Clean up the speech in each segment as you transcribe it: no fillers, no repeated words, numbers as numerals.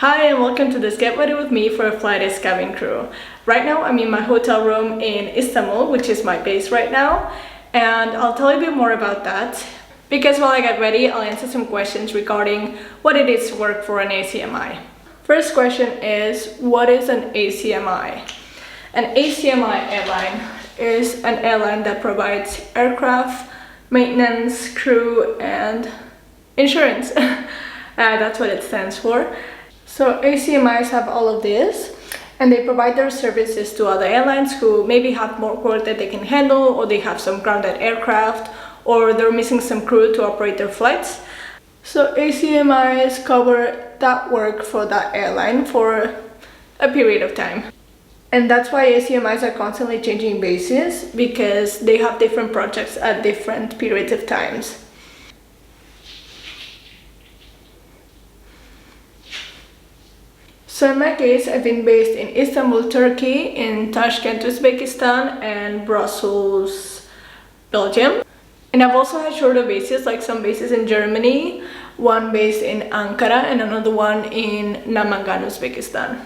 Hi and welcome to this Get Ready With Me for a Flight as Cabin Crew. Right now I'm in my hotel room in Istanbul, which is my base right now, and I'll tell you a bit more about that because while I get ready I'll answer some questions regarding what it is to work for an ACMI. First question is, what is an ACMI? An ACMI airline is an airline that provides aircraft, maintenance, crew, and insurance. That's what it stands for. So ACMIs have all of this, and they provide their services to other airlines who maybe have more work that they can handle, or they have some grounded aircraft, or they're missing some crew to operate their flights. So ACMIs cover that work for that airline for a period of time. And that's why ACMIs are constantly changing bases, because they have different projects at different periods of times. So in my case, I've been based in Istanbul, Turkey, in Tashkent, Uzbekistan, and Brussels, Belgium. And I've also had shorter bases, like some bases in Germany, one base in Ankara, and another one in Namangan, Uzbekistan.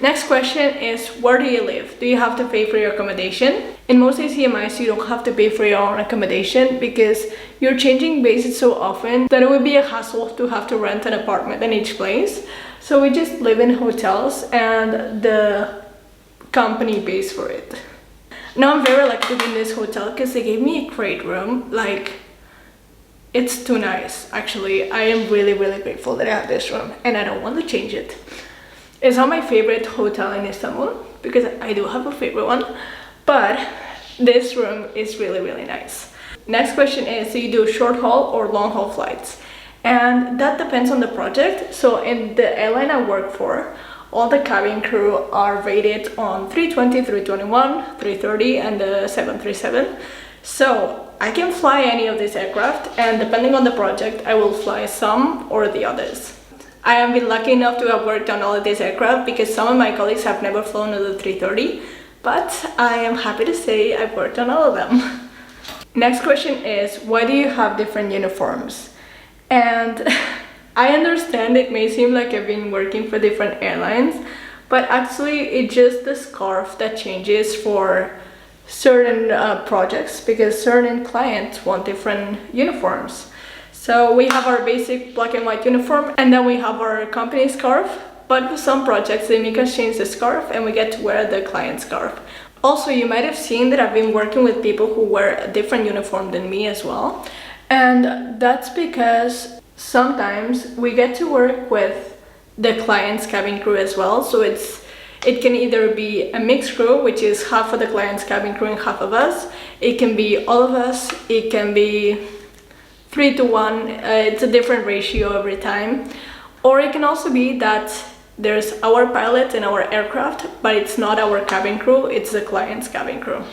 Next question is, where do you live? Do you have to pay for your accommodation? In most ACMIs, you don't have to pay for your own accommodation because you're changing bases so often that it would be a hassle to have to rent an apartment in each place. So we just live in hotels and the company pays for it. Now I'm very lucky to be in this hotel because they gave me a great room. Like, it's too nice. Actually, I am really grateful that I have this room and I don't want to change it. It's not my favorite hotel in Istanbul because I do have a favorite one, but this room is really nice. Next question is, do you do short haul or long haul flights? And that depends on the project. So in the airline I work for, all the cabin crew are rated on 320, 321, 330 and the 737. So I can fly any of these aircraft, and depending on the project I will fly some or the others. I have been lucky enough to have worked on all of these aircraft because some of my colleagues have never flown on the 330, but I am happy to say I've worked on all of them. Next question is, why do you have different uniforms? And I understand it may seem like I've been working for different airlines, but actually it's just the scarf that changes for certain projects because certain clients want different uniforms. So we have our basic black and white uniform, and then we have our company scarf, but for some projects they make us change the scarf and we get to wear the client scarf. Also, you might have seen that I've been working with people who wear a different uniform than me as well, and that's because sometimes we get to work with the client's cabin crew as well. So it can either be a mixed crew, which is half of the client's cabin crew and half of us. It can be all of us. It can be 3 to 1, it's a different ratio every time. Or it can also be that there's our pilot and our aircraft, but it's not our cabin crew, it's the client's cabin crew.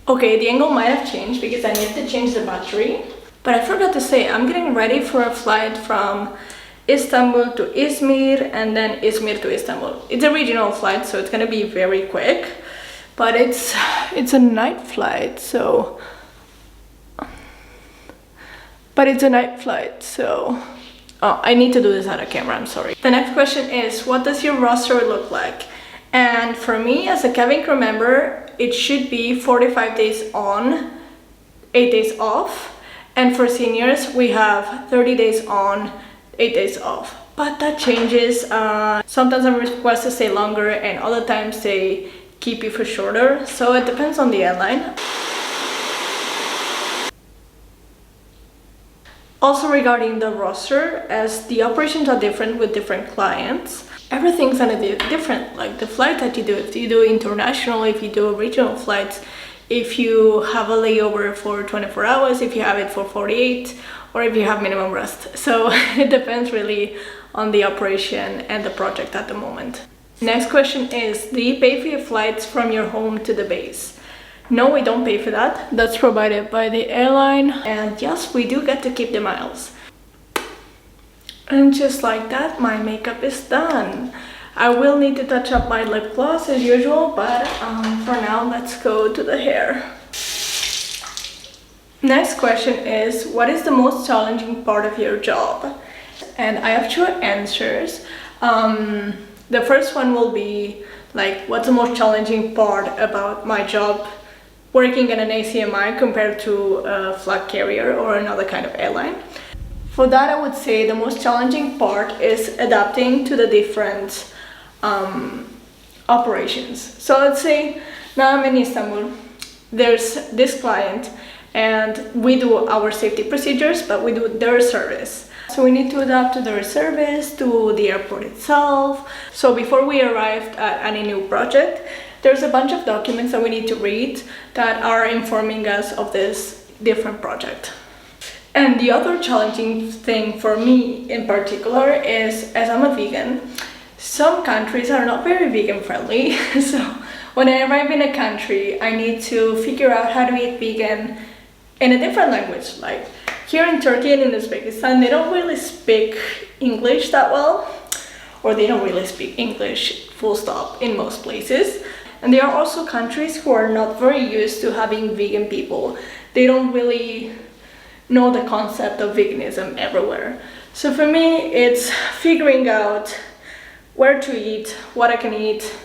Okay, the angle might have changed because I need to change the battery, but I forgot to say I'm getting ready for a flight from Istanbul to Izmir and then Izmir to Istanbul. It's a regional flight, so it's gonna be very quick, but it's a night flight, so oh, I need to do this out of camera, I'm sorry. The next question is, what does your roster look like? And for me, as a cabin crew member, it should be 45 days on, 8 days off. And for seniors, we have 30 days on, 8 days off. But that changes. Sometimes I'm requested to stay longer and other times they keep you for shorter. So it depends on the airline. Also regarding the roster, as the operations are different with different clients, everything's gonna be different. Like the flight that you do, if you do international, if you do regional flights, if you have a layover for 24 hours, if you have it for 48, or if you have minimum rest. So it depends really on the operation and the project at the moment. Next question is, do you pay for your flights from your home to the base? No, we don't pay for that. That's provided by the airline. And yes, we do get to keep the miles. And just like that, my makeup is done. I will need to touch up my lip gloss as usual, but for now, let's go to the hair. Next question is, what is the most challenging part of your job? and I have two answers. The first one will be like, what's the most challenging part about my job working in an ACMI compared to a flag carrier or another kind of airline? For that, I would say the most challenging part is adapting to the different operations. So let's say now I'm in Istanbul, there's this client and we do our safety procedures, but we do their service. So we need to adapt to their service, to the airport itself. So before we arrived at any new project, there's a bunch of documents that we need to read that are informing us of this different project. And the other challenging thing for me in particular is, as I'm a vegan, some countries are not very vegan friendly. So when I arrive in a country, I need to figure out how to eat vegan in a different language. Like here in Turkey and in Uzbekistan, they don't really speak English that well, or they don't really speak English full stop in most places. And there are also countries who are not very used to having vegan people. They don't really know the concept of veganism everywhere. So for me, it's figuring out where to eat, what I can eat.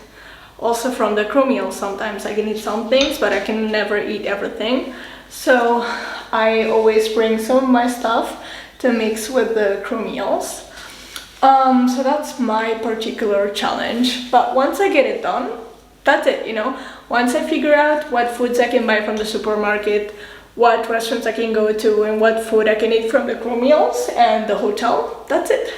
Also from the crew meal, sometimes I can eat some things, but I can never eat everything. So I always bring some of my stuff to mix with the crew meals. So that's my particular challenge. But once I get it done, that's it, you know. Once I figure out what foods I can buy from the supermarket, what restaurants I can go to, and what food I can eat from the crew meals and the hotel, that's it.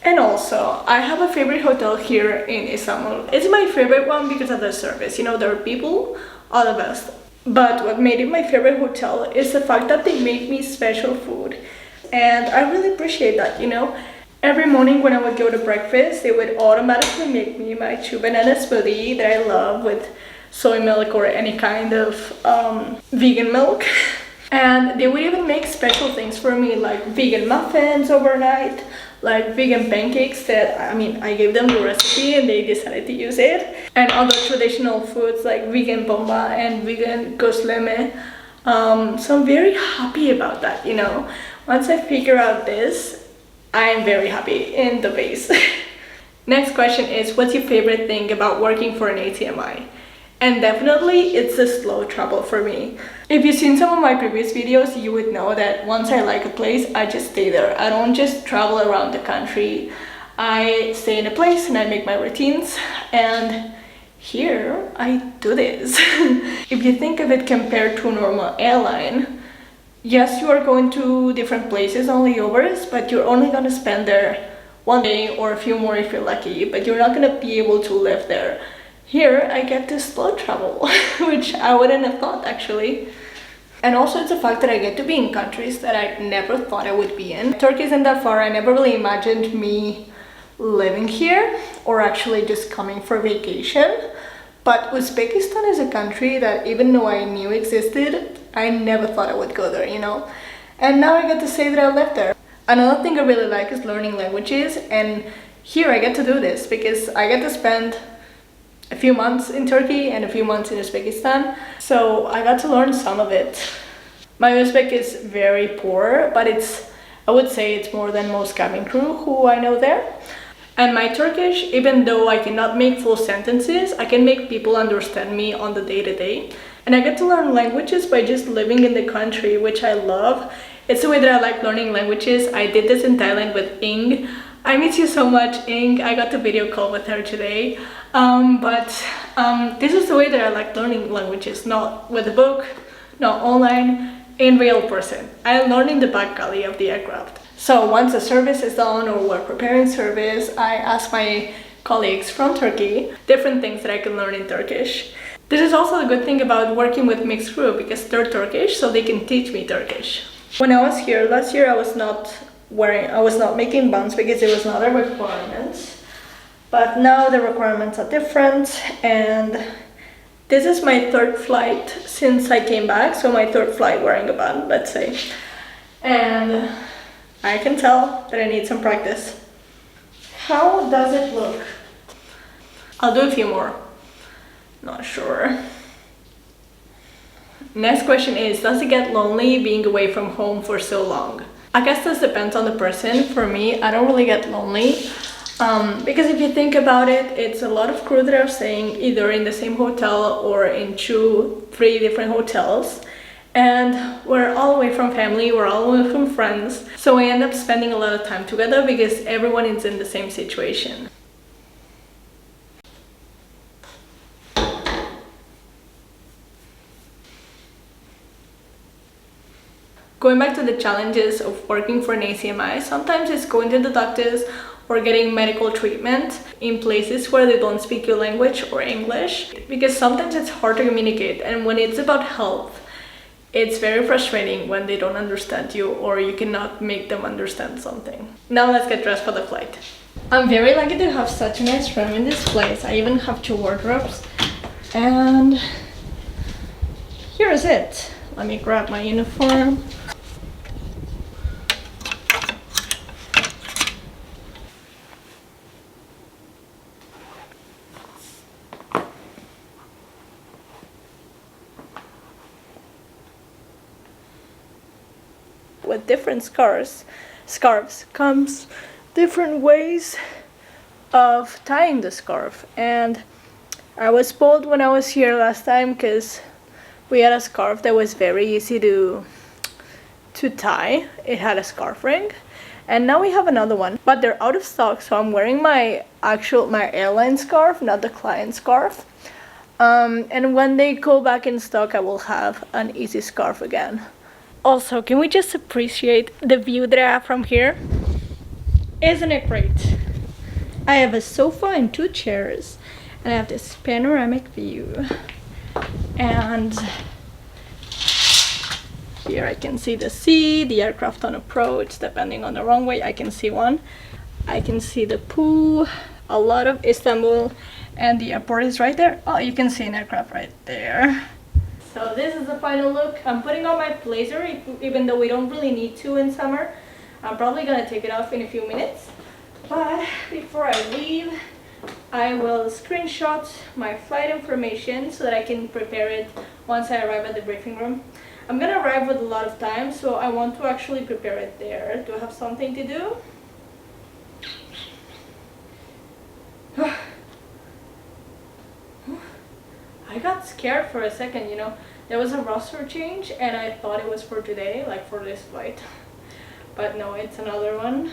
And also, I have a favorite hotel here in Istanbul. It's my favorite one because of the service. You know, their people are the best. But what made it my favorite hotel is the fact that they make me special food. And I really appreciate that, you know. Every morning when I would go to breakfast, they would automatically make me my 2-banana smoothie that I love with soy milk or any kind of vegan milk. And they would even make special things for me, like vegan muffins overnight, like vegan pancakes that, I mean, I gave them the recipe and they decided to use it. And other traditional foods like vegan bomba and vegan gözleme. So I'm very happy about that, you know. Once I figure out this, I'm very happy in the base. Next question is, what's your favorite thing about working for an ACMI? And definitely it's the slow travel for me. If you've seen some of my previous videos, you would know that once I like a place, I just stay there. I don't just travel around the country. I stay in a place and I make my routines, and here I do this. If you think of it compared to a normal airline, yes, you are going to different places on layovers, but you're only going to spend there one day or a few more if you're lucky, but you're not going to be able to live there. Here I get to slow travel, which I wouldn't have thought actually. And also it's the fact that I get to be in countries that I never thought I would be in. Turkey isn't that far. I never really imagined me living here or actually just coming for vacation. But Uzbekistan is a country that, even though I knew existed, I never thought I would go there, you know. And now I get to say that I lived there. Another thing I really like is learning languages, and here I get to do this because I get to spend a few months in Turkey and a few months in Uzbekistan, so I got to learn some of it. My Uzbek is very poor, but I would say it's more than most cabin crew who I know there. And my Turkish, even though I cannot make full sentences, I can make people understand me on the day-to-day. And I get to learn languages by just living in the country, which I love. It's the way that I like learning languages. I did this in Thailand with Ing. I miss you so much, Ing. I got the video call with her today. This is the way that I like learning languages, not with a book, not online, in real person. I learn in the back galley of the aircraft. So once the service is done or we're preparing service, I ask my colleagues from Turkey different things that I can learn in Turkish. This is also a good thing about working with mixed crew because they're Turkish, so they can teach me Turkish. When I was here last year, I was not making buns because it was not a requirement. But now the requirements are different, and this is my third flight since I came back, so my third flight wearing a bun, let's say. And I can tell that I need some practice. How does it look? I'll do a few more. Not sure. Next question is, does it get lonely being away from home for so long? I guess this depends on the person. For me, I don't really get lonely. Because if you think about it, it's a lot of crew that are staying either in the same hotel or in 2-3 different hotels. And we're all away from family, we're all away from friends. So we end up spending a lot of time together because everyone is in the same situation. Going back to the challenges of working for an ACMI, sometimes it's going to the doctors or getting medical treatment in places where they don't speak your language or English, because sometimes it's hard to communicate, and when it's about health, it's very frustrating when they don't understand you or you cannot make them understand something. Now let's get dressed for the flight. I'm very lucky to have such a nice room in this place. I even have 2 wardrobes, and here's it. Let me grab my uniform. With different scarves comes different ways of tying the scarf, and I was spoiled when I was here last time because we had a scarf that was very easy to tie. It had a scarf ring, and now we have another one, but they're out of stock, so I'm wearing my airline scarf, not the client scarf. And when they go back in stock, I will have an easy scarf again. Also, can we just appreciate the view that I have from here? Isn't it great? I have a sofa and 2 chairs, and I have this panoramic view. And here I can see the sea, the aircraft on approach, depending on the runway, I can see one. I can see the pool, a lot of Istanbul, and the airport is right there. Oh, you can see an aircraft right there. So this is the final look. I'm putting on my blazer, even though we don't really need to in summer. I'm probably gonna take it off in a few minutes. But before I leave, I will screenshot my flight information so that I can prepare it once I arrive at the briefing room. I'm gonna arrive with a lot of time, so I want to actually prepare it there. Do I have something to do? I got scared for a second, you know. There was a roster change and I thought it was for today, like for this flight. But no, it's another one.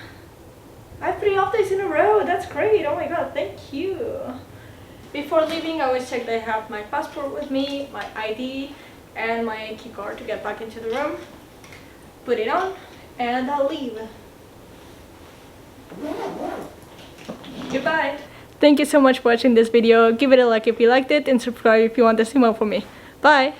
I have 3 off days in a row. That's great. Oh my god, thank you. Before leaving, I always check that I have my passport with me, my ID, and my key card to get back into the room. Put it on, and I'll leave. Goodbye. Thank you so much for watching this video. Give it a like if you liked it, and subscribe if you want to see more from me. Bye!